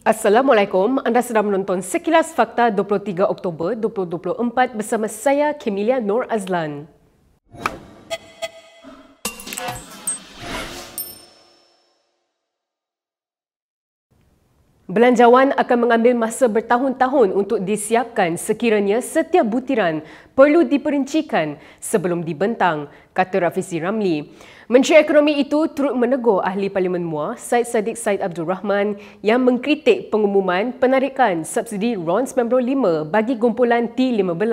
Assalamualaikum, anda sedang menonton Sekilas Fakta 23 Oktober 2024 bersama saya, Kemilia Nur Azlan. Belanjawan akan mengambil masa bertahun-tahun untuk disiapkan sekiranya setiap butiran perlu diperincikan sebelum dibentang, kata Rafizi Ramli. Menteri Ekonomi itu turut menegur Ahli Parlimen MUA, Syed Saddiq Said Abdul Rahman yang mengkritik pengumuman penarikan subsidi RON 95 bagi kumpulan T15.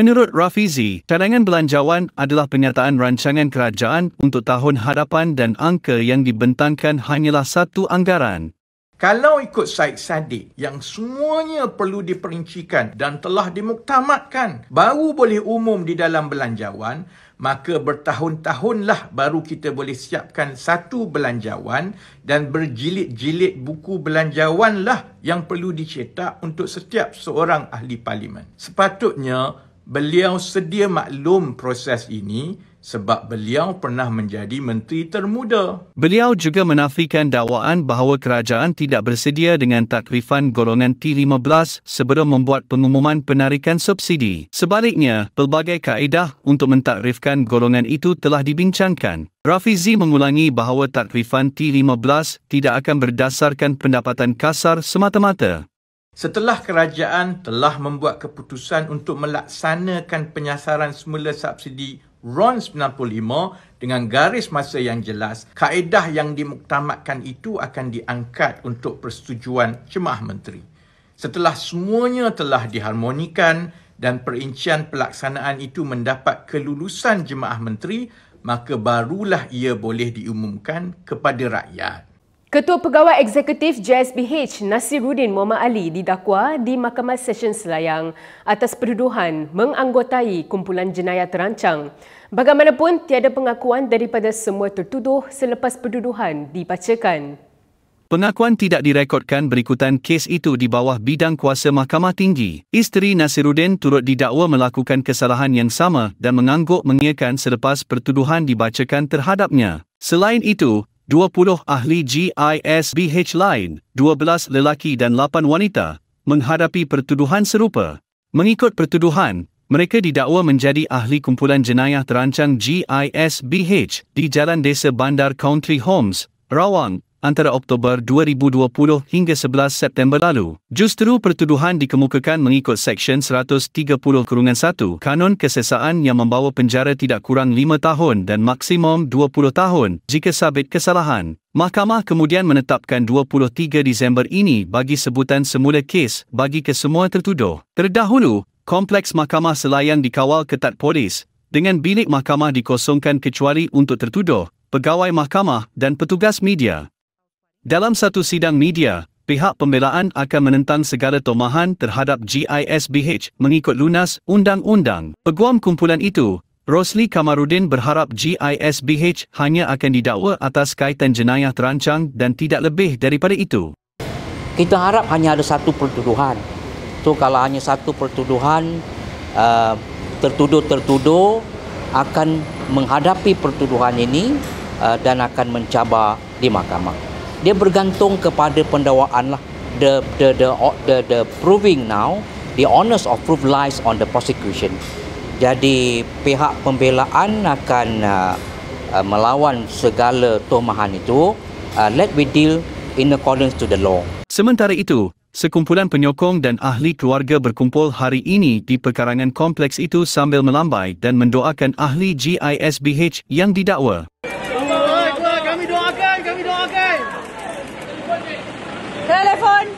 Menurut Rafizi, cadangan belanjawan adalah penyataan rancangan kerajaan untuk tahun hadapan dan angka yang dibentangkan hanyalah satu anggaran. Kalau ikut Syed Saddiq yang semuanya perlu diperincikan dan telah dimuktamadkan baru boleh umum di dalam belanjawan, maka bertahun-tahunlah baru kita boleh siapkan satu belanjawan dan berjilid-jilid buku belanjawanlah yang perlu dicetak untuk setiap seorang ahli parlimen. Sepatutnya beliau sedia maklum proses ini sebab beliau pernah menjadi menteri termuda. Beliau juga menafikan dakwaan bahawa kerajaan tidak bersedia dengan takrifan golongan T15 sebelum membuat pengumuman penarikan subsidi. Sebaliknya, pelbagai kaedah untuk mentakrifkan golongan itu telah dibincangkan. Rafizi mengulangi bahawa takrifan T15 tidak akan berdasarkan pendapatan kasar semata-mata. Setelah kerajaan telah membuat keputusan untuk melaksanakan penyasaran semula subsidi RON 95 dengan garis masa yang jelas, kaedah yang dimuktamadkan itu akan diangkat untuk persetujuan Jemaah Menteri. Setelah semuanya telah diharmonikan dan perincian pelaksanaan itu mendapat kelulusan Jemaah Menteri, maka barulah ia boleh diumumkan kepada rakyat. Ketua Pegawai Eksekutif JSBH Nasiruddin Muhammad Ali didakwa di Mahkamah Session Selayang atas pertuduhan menganggotai kumpulan jenayah terancang. Bagaimanapun, tiada pengakuan daripada semua tertuduh selepas pertuduhan dibacakan. Pengakuan tidak direkodkan berikutan kes itu di bawah bidang kuasa Mahkamah Tinggi. Isteri Nasiruddin turut didakwa melakukan kesalahan yang sama dan mengangguk mengiyakan selepas pertuduhan dibacakan terhadapnya. Selain itu, 20 ahli GISBH lain, 12 lelaki dan 8 wanita, menghadapi pertuduhan serupa. Mengikut pertuduhan, mereka didakwa menjadi ahli kumpulan jenayah terancang GISBH di Jalan Desa Bandar Country Homes, Rawang, antara Oktober 2020 hingga 11 September lalu. Justru pertuduhan dikemukakan mengikut Seksyen 130-1 Kanun Kesesaan yang membawa penjara tidak kurang 5 tahun dan maksimum 20 tahun jika sabit kesalahan. Mahkamah kemudian menetapkan 23 Disember ini bagi sebutan semula kes bagi kesemua tertuduh. Terdahulu, Kompleks Mahkamah Selayang dikawal ketat polis dengan bilik mahkamah dikosongkan kecuali untuk tertuduh, pegawai mahkamah dan petugas media. Dalam satu sidang media, pihak pembelaan akan menentang segala tomahan terhadap GISBH mengikut lunas undang-undang. Peguam kumpulan itu, Rosli Kamarudin, berharap GISBH hanya akan didakwa atas kaitan jenayah terancang dan tidak lebih daripada itu. Kita harap hanya ada satu pertuduhan. So kalau hanya satu pertuduhan, tertuduh-tertuduh akan menghadapi pertuduhan ini dan akan mencabar di mahkamah. Dia bergantung kepada pendakwaan lah. The proving now, the onus of proof lies on the prosecution. Jadi pihak pembelaan akan melawan segala tomahan itu. Let we deal in accordance to the law. Sementara itu, sekumpulan penyokong dan ahli keluarga berkumpul hari ini di perkarangan kompleks itu sambil melambai dan mendoakan ahli GISBH yang didakwa. Kami doakan. Telefon.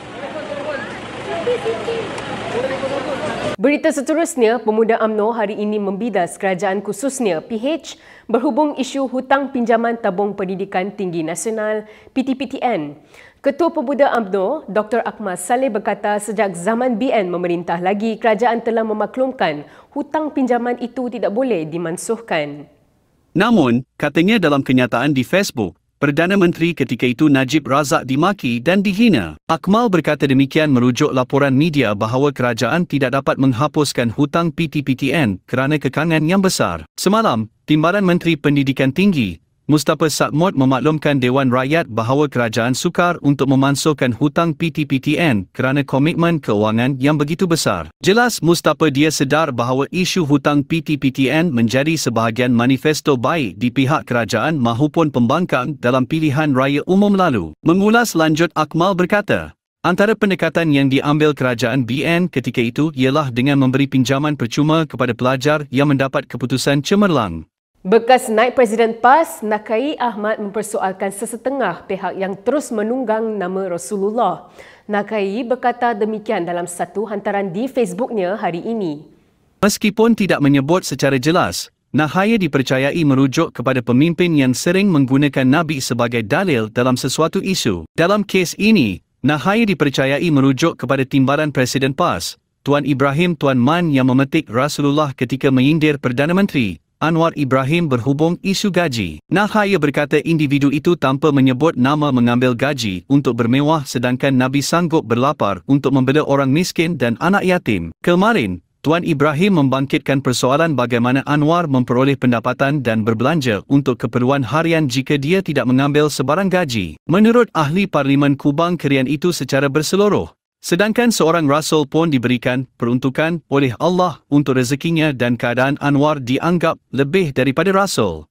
Berita seterusnya, pemuda UMNO hari ini membidas kerajaan khususnya PH berhubung isu hutang pinjaman tabung pendidikan tinggi nasional PTPTN. Ketua Pemuda UMNO, Dr. Akmal Saleh berkata sejak zaman BN memerintah lagi, kerajaan telah memaklumkan hutang pinjaman itu tidak boleh dimansuhkan. Namun, katanya dalam kenyataan di Facebook, Perdana Menteri ketika itu Najib Razak dimaki dan dihina. Akmal berkata demikian merujuk laporan media bahawa kerajaan tidak dapat menghapuskan hutang PTPTN kerana kekangan yang besar. Semalam, Timbalan Menteri Pendidikan Tinggi Mustafa Satmod memaklumkan Dewan Rakyat bahawa kerajaan sukar untuk memansuhkan hutang PTPTN kerana komitmen keuangan yang begitu besar. Jelas Mustafa dia sedar bahawa isu hutang PTPTN menjadi sebahagian manifesto baik di pihak kerajaan mahupun pembangkang dalam pilihan raya umum lalu. Mengulas lanjut, Akmal berkata, antara pendekatan yang diambil kerajaan BN ketika itu ialah dengan memberi pinjaman percuma kepada pelajar yang mendapat keputusan cemerlang. Bekas Naib Presiden PAS, Nakai Ahmad mempersoalkan sesetengah pihak yang terus menunggang nama Rasulullah. Nakai berkata demikian dalam satu hantaran di Facebooknya hari ini. Meskipun tidak menyebut secara jelas, Nahaya dipercayai merujuk kepada pemimpin yang sering menggunakan Nabi sebagai dalil dalam sesuatu isu. Dalam kes ini, Nahaya dipercayai merujuk kepada timbalan Presiden PAS, Tuan Ibrahim Tuan Man yang memetik Rasulullah ketika menyindir Perdana Menteri Anwar Ibrahim berhubung isu gaji. Nahaya berkata individu itu tanpa menyebut nama mengambil gaji untuk bermewah sedangkan Nabi sanggup berlapar untuk membela orang miskin dan anak yatim. Kemarin, Tuan Ibrahim membangkitkan persoalan bagaimana Anwar memperoleh pendapatan dan berbelanja untuk keperluan harian jika dia tidak mengambil sebarang gaji. Menurut ahli Parlimen Kubang, kerian itu secara berseluruh. Sedangkan seorang Rasul pun diberikan peruntukan oleh Allah untuk rezekinya dan keadaan Anwar dianggap lebih daripada Rasul.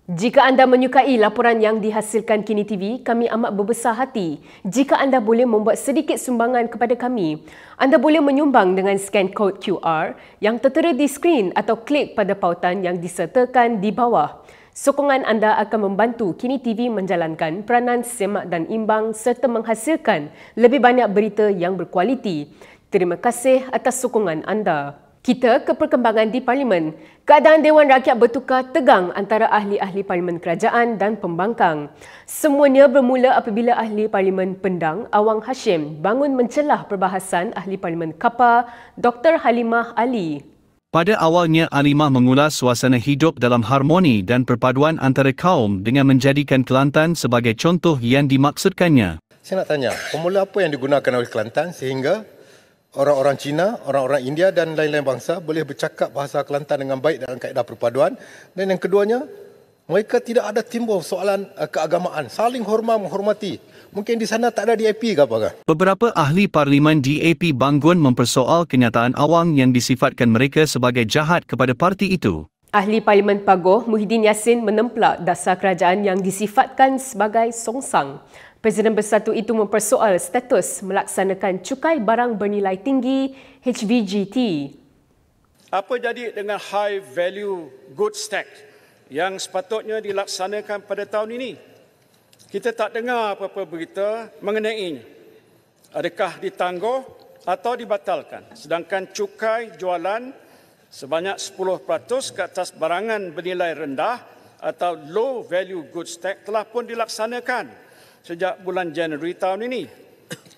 Jika anda menyukai laporan yang dihasilkan Kini TV, kami amat berbesar hati jika anda boleh membuat sedikit sumbangan kepada kami. Anda boleh menyumbang dengan scan kod QR yang tertera di skrin atau klik pada pautan yang disertakan di bawah. Sokongan anda akan membantu Kini TV menjalankan peranan semak dan imbang serta menghasilkan lebih banyak berita yang berkualiti. Terima kasih atas sokongan anda. Kita ke perkembangan di Parlimen. Keadaan Dewan Rakyat bertukar tegang antara ahli-ahli Parlimen Kerajaan dan pembangkang. Semuanya bermula apabila ahli Parlimen Pendang, Awang Hashim, bangun mencelah perbahasan ahli Parlimen Kapa, Dr. Halimah Ali. Pada awalnya, Alimah mengulas suasana hidup dalam harmoni dan perpaduan antara kaum dengan menjadikan Kelantan sebagai contoh yang dimaksudkannya. Saya nak tanya, formula apa yang digunakan oleh Kelantan sehingga orang-orang Cina, orang-orang India dan lain-lain bangsa boleh bercakap bahasa Kelantan dengan baik dalam kaedah perpaduan? Dan yang keduanya, mereka tidak ada timbul soalan keagamaan, saling menghormati. Mungkin di sana tak ada DAP ke apa? Beberapa ahli Parlimen DAP Bangun mempersoal kenyataan Awang yang disifatkan mereka sebagai jahat kepada parti itu. Ahli Parlimen Pagoh, Muhyiddin Yassin menemplak dasar kerajaan yang disifatkan sebagai songsang. Presiden Bersatu itu mempersoal status melaksanakan cukai barang bernilai tinggi HVGT. Apa jadi dengan high value goods tax yang sepatutnya dilaksanakan pada tahun ini? Kita tak dengar apa-apa berita mengenainya. Adakah ditangguh atau dibatalkan? Sedangkan cukai jualan sebanyak 10% ke atas barangan bernilai rendah atau low value goods tax telah pun dilaksanakan sejak bulan Januari tahun ini.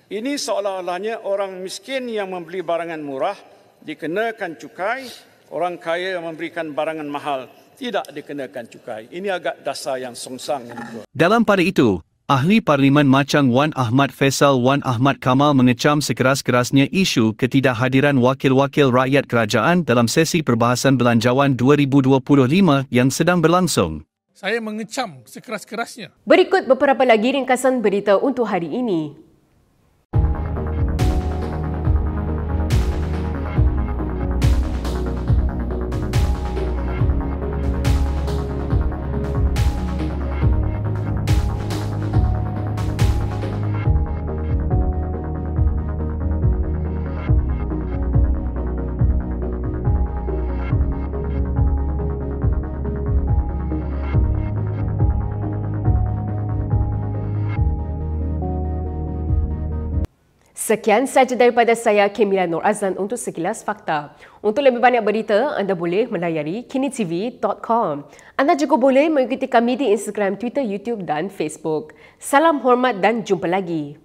Ini seolah-olahnya orang miskin yang membeli barangan murah dikenakan cukai, orang kaya yang memberikan barangan mahal tidak dikenakan cukai. Ini agak dasar yang songsang. Dalam pada itu, ahli Parlimen Machang Wan Ahmad Faisal Wan Ahmad Kamal mengecam sekeras-kerasnya isu ketidakhadiran wakil-wakil rakyat kerajaan dalam sesi perbahasan belanjawan 2025 yang sedang berlangsung. Saya mengecam sekeras-kerasnya. Berikut beberapa lagi ringkasan berita untuk hari ini. Sekian sahaja daripada saya, Kemilah Nur Azlan untuk Sekilas Fakta. Untuk lebih banyak berita, anda boleh melayari kinitv.com. Anda juga boleh mengikuti kami di Instagram, Twitter, YouTube dan Facebook. Salam hormat dan jumpa lagi.